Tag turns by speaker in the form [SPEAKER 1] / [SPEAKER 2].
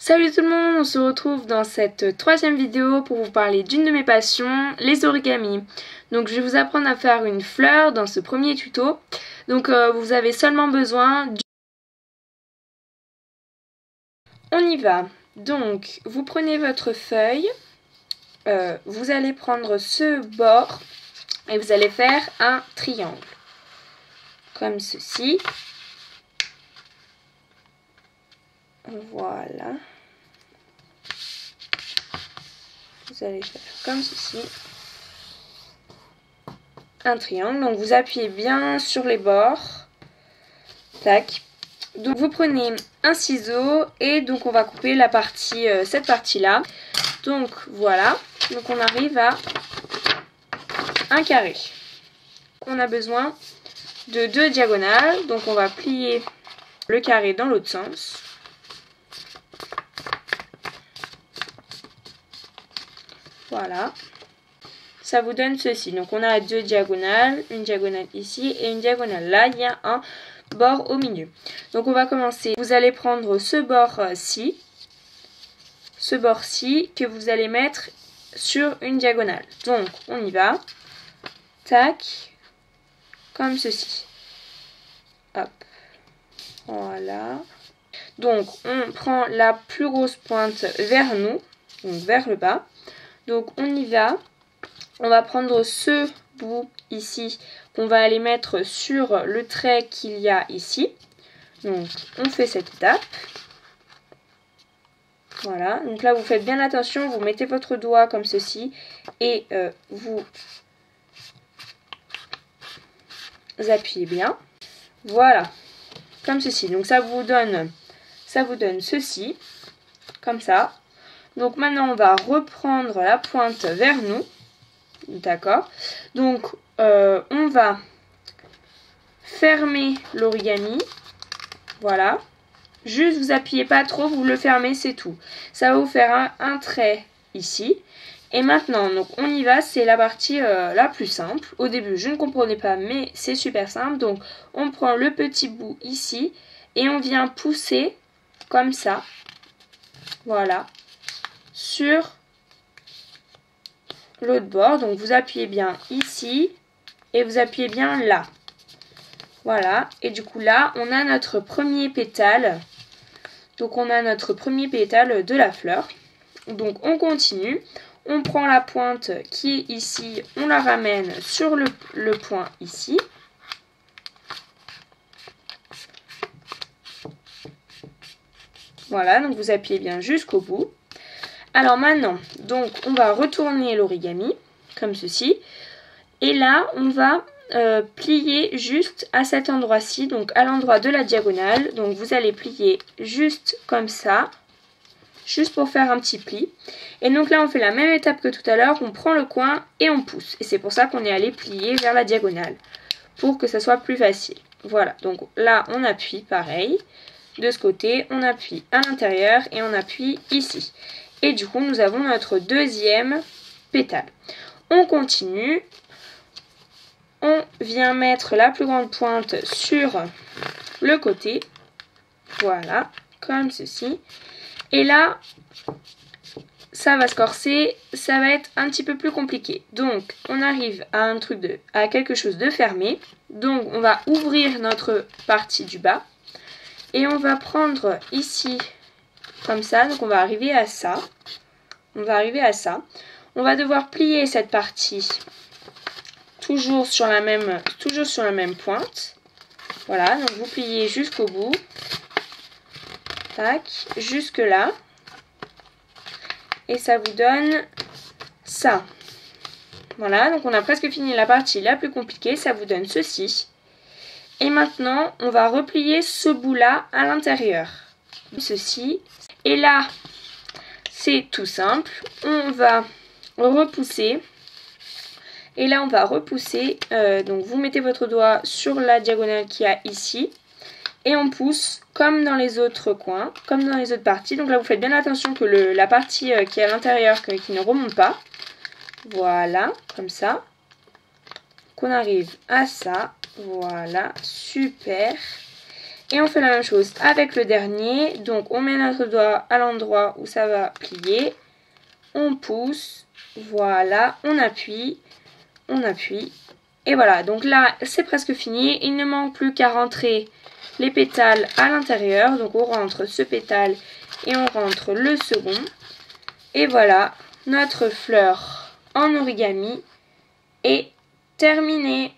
[SPEAKER 1] Salut tout le monde, on se retrouve dans cette troisième vidéo pour vous parler d'une de mes passions, les origamis. Donc je vais vous apprendre à faire une fleur dans ce premier tuto. Donc vous avez seulement besoin du... On y va. Donc vous prenez votre feuille, vous allez prendre ce bord et vous allez faire un triangle. Comme ceci. Voilà. Vous allez faire comme ceci. Un triangle. Donc vous appuyez bien sur les bords. Tac. Donc vous prenez un ciseau et donc on va couper la partie, cette partie-là. Donc voilà. Donc on arrive à un carré. On a besoin de 2 diagonales. Donc on va plier le carré dans l'autre sens. Voilà, ça vous donne ceci. Donc on a 2 diagonales, une diagonale ici et une diagonale là. Il y a un bord au milieu. Donc on va commencer. Vous allez prendre ce bord-ci, que vous allez mettre sur une diagonale. Donc on y va. Tac, comme ceci. Hop, voilà. Donc on prend la plus grosse pointe vers nous, donc vers le bas. Donc on y va, on va prendre ce bout ici qu'on va aller mettre sur le trait qu'il y a ici. Donc on fait cette étape. Voilà, donc là vous faites bien attention, vous mettez votre doigt comme ceci et vous appuyez bien. Voilà, comme ceci. Donc ça vous donne ceci, comme ça. Donc maintenant on va reprendre la pointe vers nous, d'accord. Donc on va fermer l'origami, voilà. Juste vous appuyez pas trop, vous le fermez, c'est tout. Ça va vous faire un trait ici. Et maintenant donc on y va, c'est la partie la plus simple. Au début je ne comprenais pas mais c'est super simple. Donc on prend le petit bout ici et on vient pousser comme ça, voilà, sur l'autre bord. Donc vous appuyez bien ici et vous appuyez bien là. Voilà, et du coup là on a notre premier pétale. Donc on a notre premier pétale de la fleur. Donc on continue, on prend la pointe qui est ici, on la ramène sur le point ici. Voilà, donc vous appuyez bien jusqu'au bout. Alors maintenant, donc on va retourner l'origami, comme ceci. Et là, on va plier juste à cet endroit-ci, donc à l'endroit de la diagonale. Donc vous allez plier juste comme ça, juste pour faire un petit pli. Et donc là, on fait la même étape que tout à l'heure, on prend le coin et on pousse. Et c'est pour ça qu'on est allé plier vers la diagonale, pour que ça soit plus facile. Voilà, donc là, on appuie pareil. De ce côté, on appuie à l'intérieur et on appuie ici. Et du coup, nous avons notre deuxième pétale. On continue. On vient mettre la plus grande pointe sur le côté. Voilà, comme ceci. Et là, ça va se corser, ça va être un petit peu plus compliqué. Donc, on arrive à quelque chose de fermé. Donc, on va ouvrir notre partie du bas. Et on va prendre ici, comme ça. Donc, on va arriver à ça. On va arriver à ça. On va devoir plier cette partie toujours sur la même pointe. Voilà, donc vous pliez jusqu'au bout. Tac, jusque là. Et ça vous donne ça. Voilà, donc on a presque fini la partie la plus compliquée. Ça vous donne ceci. Et maintenant, on va replier ce bout-là à l'intérieur. Ceci. Et là, c'est tout simple. On va repousser. Et là, on va repousser. Donc, vous mettez votre doigt sur la diagonale qu'il y a ici. Et on pousse comme dans les autres coins, comme dans les autres parties. Donc là, vous faites bien attention que la partie qui est à l'intérieur, qui ne remonte pas. Voilà, comme ça. Qu'on arrive à ça. Voilà, super. Et on fait la même chose avec le dernier. Donc on met notre doigt à l'endroit où ça va plier. On pousse. Voilà. On appuie. On appuie. Et voilà. Donc là c'est presque fini. Il ne manque plus qu'à rentrer les pétales à l'intérieur. Donc on rentre ce pétale et on rentre le second. Et voilà. Notre fleur en origami est terminée.